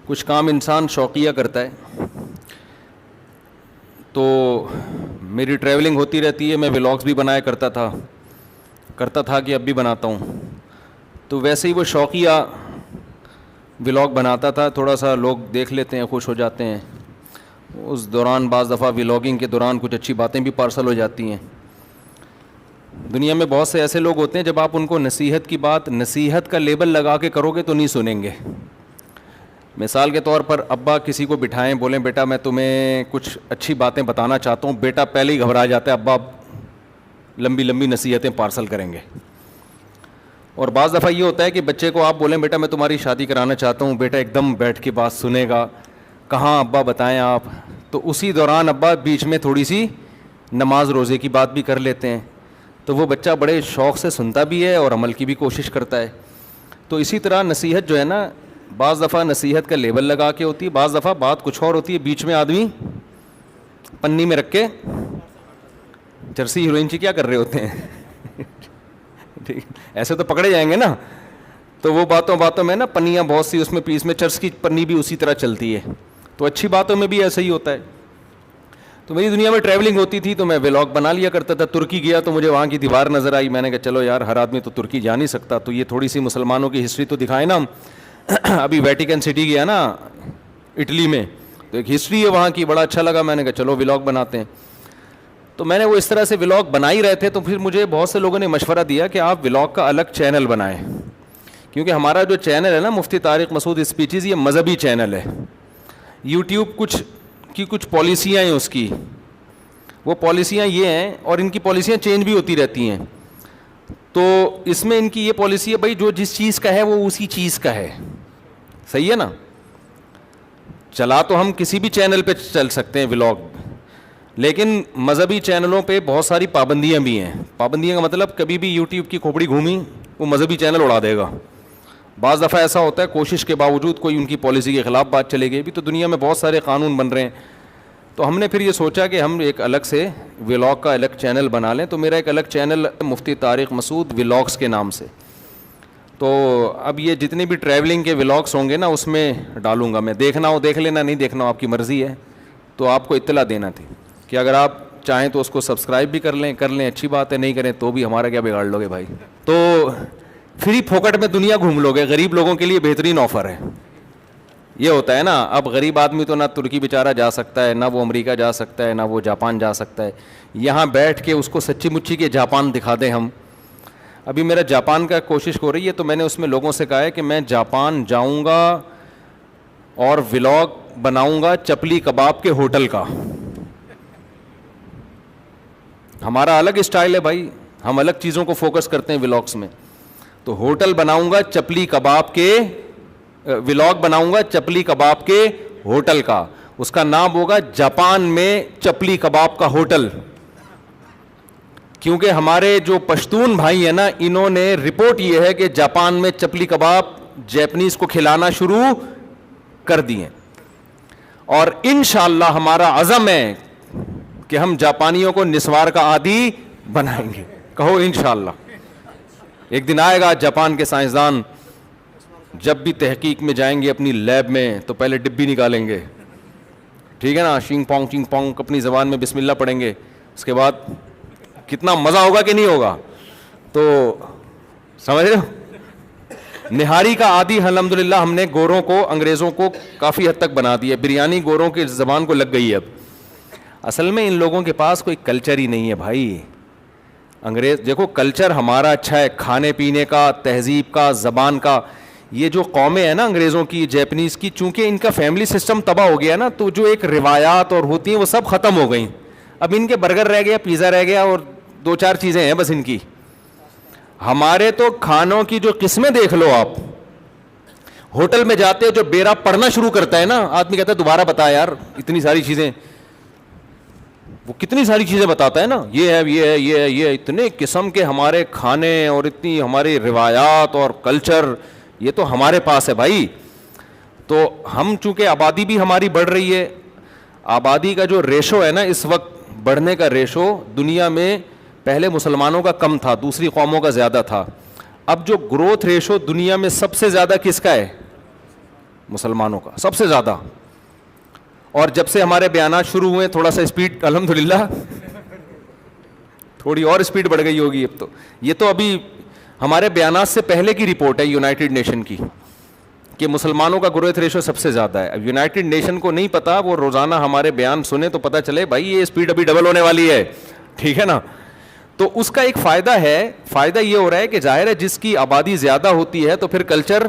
کچھ کام انسان شوقیہ کرتا ہے. تو میری ٹریولنگ ہوتی رہتی ہے, میں ولاگز بھی بنایا کرتا تھا کہ اب بھی بناتا ہوں. تو ویسے ہی وہ شوقیہ ولاگ بناتا تھا, تھوڑا سا لوگ دیکھ لیتے ہیں, خوش ہو جاتے ہیں. اس دوران بعض دفعہ ولاگنگ کے دوران کچھ اچھی باتیں بھی پارسل ہو جاتی ہیں. دنیا میں بہت سے ایسے لوگ ہوتے ہیں جب آپ ان کو نصیحت کی بات نصیحت کا لیبل لگا کے کرو گے تو نہیں سنیں گے. مثال کے طور پر ابا کسی کو بٹھائیں, بولیں بیٹا میں تمہیں کچھ اچھی باتیں بتانا چاہتا ہوں, بیٹا پہلے ہی گھبرا جاتا ہے, ابا لمبی لمبی نصیحتیں پارسل کریں گے. اور بعض دفعہ یہ ہوتا ہے کہ بچے کو آپ بولیں بیٹا میں تمہاری شادی کرانا چاہتا ہوں, بیٹا ایک دم بیٹھ کے بات سنے گا, کہاں ابا بتائیں آپ. تو اسی دوران ابا بیچ میں تھوڑی سی نماز روزے کی بات بھی کر لیتے ہیں, تو وہ بچہ بڑے شوق سے سنتا بھی ہے اور عمل کی بھی کوشش کرتا ہے. تو اسی طرح نصیحت جو ہے نا, بعض دفعہ نصیحت کا لیبل لگا کے ہوتی ہے, بعض دفعہ بات کچھ اور ہوتی ہے, بیچ میں آدمی پنی میں رکھ کے چرسی ہیروئن چی کیا کر رہے ہوتے ہیں ایسے تو پکڑے جائیں گے نا. تو وہ باتوں میں نا پنیاں بہت سی اس میں پیس میں چرس کی پنی بھی اسی طرح چلتی ہے. تو اچھی باتوں میں بھی ایسا ہی ہوتا ہے. تو میری دنیا میں ٹریولنگ ہوتی تھی تو میں ولاگ بنا لیا کرتا تھا. ترکی گیا تو مجھے وہاں کی دیوار نظر آئی, میں نے کہا چلو یار ہر آدمی تو ترکی جا نہیں سکتا, تو یہ تھوڑی سی مسلمانوں کی ہسٹری تو دکھائیں نا ہم. ابھی ویٹیکن سٹی گیا نا اٹلی میں, تو ایک ہسٹری ہے وہاں کی, بڑا اچھا لگا, میں نے کہا چلو ولاگ بناتے ہیں. تو میں نے وہ اس طرح سے ولاگ بنا ہی رہے تھے, تو پھر مجھے بہت سے لوگوں نے مشورہ دیا کہ آپ ولاگ کا الگ چینل بنائیں, کیونکہ ہمارا جو چینل ہے نا مفتی طارق مسعود اسپیچز, یہ مذہبی چینل ہے. یوٹیوب کچھ پالیسیاں ہیں اس کی, وہ پالیسیاں یہ ہیں, اور ان کی پالیسیاں چینج بھی ہوتی رہتی ہیں. تو اس میں ان کی یہ پالیسی ہے بھائی جو جس چیز کا ہے وہ اسی چیز کا ہے, صحیح ہے نا. چلا تو ہم کسی بھی چینل پہ چل سکتے ہیں ولاگ, لیکن مذہبی چینلوں پہ بہت ساری پابندیاں بھی ہیں. پابندیاں کا مطلب کبھی بھی یوٹیوب کی کھوپڑی گھومی وہ مذہبی چینل اڑا دے گا. بعض دفعہ ایسا ہوتا ہے کوشش کے باوجود کوئی ان کی پالیسی کے خلاف بات چلے گئی بھی. تو دنیا میں بہت سارے قانون بن رہے ہیں. تو ہم نے پھر یہ سوچا کہ ہم ایک الگ سے ولاگ کا الگ چینل بنا لیں. تو میرا ایک الگ چینل مفتی طارق مسعود ولاگس کے نام سے. تو اب یہ جتنے بھی ٹریولنگ کے ولاگس ہوں گے نا اس میں ڈالوں گا میں. دیکھنا ہو دیکھ لینا, نہیں دیکھنا ہو آپ کی مرضی ہے. تو آپ کو اطلاع دینا تھی کہ اگر آپ چاہیں تو اس کو سبسکرائب بھی کر لیں اچھی بات ہے, نہیں کریں تو بھی ہمارا کیا بگاڑ لو گے بھائی. تو فری پھوکٹ میں دنیا گھوم لو گے, غریب لوگوں کے لیے بہترین آفر ہے. یہ ہوتا ہے نا, اب غریب آدمی تو نہ ترکی بیچارہ جا سکتا ہے, نہ وہ امریکہ جا سکتا ہے, نہ وہ جاپان جا سکتا ہے. یہاں بیٹھ کے اس کو سچی مچی کے جاپان دکھا دیں ہم. ابھی میرا جاپان کا کوشش ہو رہی ہے, تو میں نے اس میں لوگوں سے کہا ہے کہ میں جاپان جاؤں گا اور ولاگ بناؤں گا چپلی کباب کے ہوٹل کا. ہمارا الگ اسٹائل ہے بھائی, ہم الگ چیزوں کو فوکس کرتے ہیں ولاگس میں. تو ہوٹل بناؤں گا چپلی کباب کے, ولاگ بناؤں گا چپلی کباب کے ہوٹل کا. اس کا نام ہوگا جاپان میں چپلی کباب کا ہوٹل. کیونکہ ہمارے جو پشتون بھائی ہیں نا, انہوں نے رپورٹ یہ ہے کہ جاپان میں چپلی کباب جیپنیز کو کھلانا شروع کر دیے. اور انشاءاللہ ہمارا عزم ہے کہ ہم جاپانیوں کو نسوار کا عادی بنائیں گے. کہو انشاءاللہ. ایک دن آئے گا جاپان کے سائنسدان جب بھی تحقیق میں جائیں گے اپنی لیب میں تو پہلے ڈبی نکالیں گے, ٹھیک ہے نا, چنگ پونگ اپنی زبان میں بسم اللہ پڑھیں گے. اس کے بعد کتنا مزہ ہوگا کہ نہیں ہوگا. تو سمجھ رہے ہو, نہاری کا عادی الحمدللہ ہم نے گوروں کو, انگریزوں کو کافی حد تک بنا دیا. بریانی گوروں کی زبان کو لگ گئی ہے اب. اصل میں ان لوگوں کے پاس کوئی کلچر ہی نہیں ہے بھائی. انگریز دیکھو کلچر ہمارا اچھا ہے, کھانے پینے کا, تہذیب کا, زبان کا. یہ جو قومیں ہیں نا انگریزوں کی, جیپنیز کی, چونکہ ان کا فیملی سسٹم تباہ ہو گیا نا, تو جو ایک روایات اور ہوتی ہیں وہ سب ختم ہو گئیں. اب ان کے برگر رہ گیا, پیزا رہ گیا, اور 2-4 چیزیں ہیں بس ان کی. ہمارے تو کھانوں کی جو قسمیں دیکھ لو آپ. ہوٹل میں جاتے ہو جو بیرا پڑھنا شروع کرتا ہے نا, آدمی کہتا ہے دوبارہ بتا یار, اتنی ساری چیزیں. وہ کتنی ساری چیزیں بتاتا ہے نا, یہ ہے یہ ہے یہ ہے یہ, اتنے قسم کے ہمارے کھانے اور اتنی ہماری روایات اور کلچر, یہ تو ہمارے پاس ہے بھائی. تو ہم چونکہ آبادی بھی ہماری بڑھ رہی ہے, آبادی کا جو ریشو ہے نا اس وقت, بڑھنے کا ریشو دنیا میں پہلے مسلمانوں کا کم تھا, دوسری قوموں کا زیادہ تھا. اب جو گروتھ ریشو دنیا میں سب سے زیادہ کس کا ہے؟ مسلمانوں کا سب سے زیادہ. اور جب سے ہمارے بیانات شروع ہوئے تھوڑا سا اسپیڈ الحمدللہ تھوڑی اور اسپیڈ بڑھ گئی ہوگی اب تو. یہ تو ابھی ہمارے بیانات سے پہلے کی رپورٹ ہے یونائٹڈ نیشن کی کہ مسلمانوں کا گروتھ ریشو سب سے زیادہ ہے. اب یونائٹڈ نیشن کو نہیں پتا, وہ روزانہ ہمارے بیان سنیں تو پتہ چلے بھائی یہ اسپیڈ ابھی ڈبل ہونے والی ہے, ٹھیک ہے نا. تو اس کا ایک فائدہ ہے, فائدہ یہ ہو رہا ہے کہ ظاہر ہے جس کی آبادی زیادہ ہوتی ہے تو پھر کلچر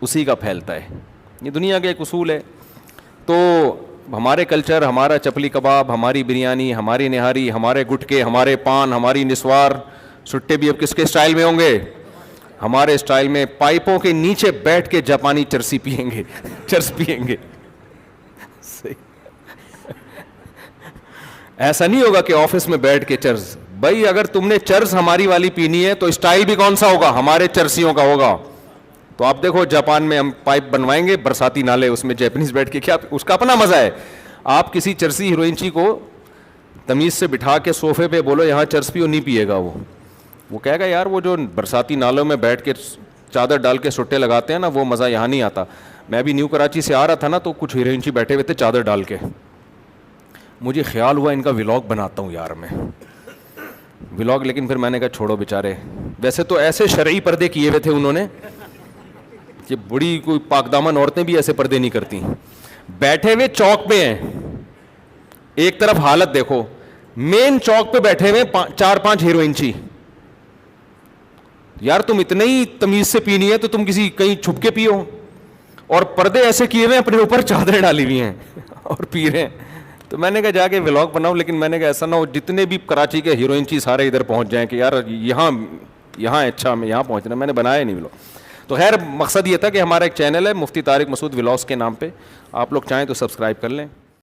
اسی کا پھیلتا ہے. یہ دنیا کا ایک اصول ہے. تو ہمارے کلچر, ہمارا چپلی کباب, ہماری بریانی, ہماری نہاری, ہمارے گٹکے, ہمارے پان, ہماری نسوار, سٹے بھی اب کس کے اسٹائل میں ہوں گے؟ ہمارے اسٹائل میں. پائپوں کے نیچے بیٹھ کے جاپانی چرسی پئیں گے, چرس پئیں گے. ایسا نہیں ہوگا کہ آفس میں بیٹھ کے چرس. بھائی اگر تم نے چرس ہماری والی پینی ہے تو اسٹائل بھی کون سا ہوگا؟ ہمارے چرسیوں کا ہوگا. تو آپ دیکھو جاپان میں ہم پائپ بنوائیں گے برساتی نالے, اس میں جیپنیز بیٹھ کے, کیا اس کا اپنا مزہ ہے. آپ کسی چرسی ہیروئنچی کو تمیز سے بٹھا کے صوفے پہ بولو یہاں چرس پیو, نہیں پیے گا وہ کہے گا یار وہ جو برساتی نالوں میں بیٹھ کے چادر ڈال کے سٹے لگاتے ہیں نا وہ مزہ یہاں نہیں آتا. میں بھی نیو کراچی سے آ رہا تھا نا تو کچھ ہیروئنچی بیٹھے ہوئے تھے چادر ڈال کے, مجھے خیال ہوا ان کا ولاگ بناتا ہوں یار میں ولاگ, لیکن پھر میں نے کہا چھوڑو بیچارے. ویسے تو ایسے شرعی پردے کیے ہوئے تھے انہوں نے کہ بڑی کوئی پاک دامن عورتیں بھی ایسے پردے نہیں کرتی. بیٹھے ہوئے چوک پہ ہیں, ایک طرف حالت دیکھو, مین چوک پہ بیٹھے ہوئے 4-5 ہیروئنچی. یار تم اتنے ہی تمیز سے پینی ہے تو تم کسی کہیں چھپ کے پیو, اور پردے ایسے کیے ہوئے اپنے اوپر چادریں ڈالی ہوئی ہیں اور پی رہے ہیں. تو میں نے کہا جا کے ولاگ بناؤ, لیکن میں نے کہا ایسا نہ ہو جتنے بھی کراچی کے ہیروئنچی سارے ادھر پہنچ جائیں کہ یار یہاں اچھا میں یہاں پہنچنا. میں نے بنایا نہیں ولاگ. تو خیر مقصد یہ تھا کہ ہمارا ایک چینل ہے مفتی طارق مسعود ولاگس کے نام پہ, آپ لوگ چاہیں تو سبسکرائب کر لیں.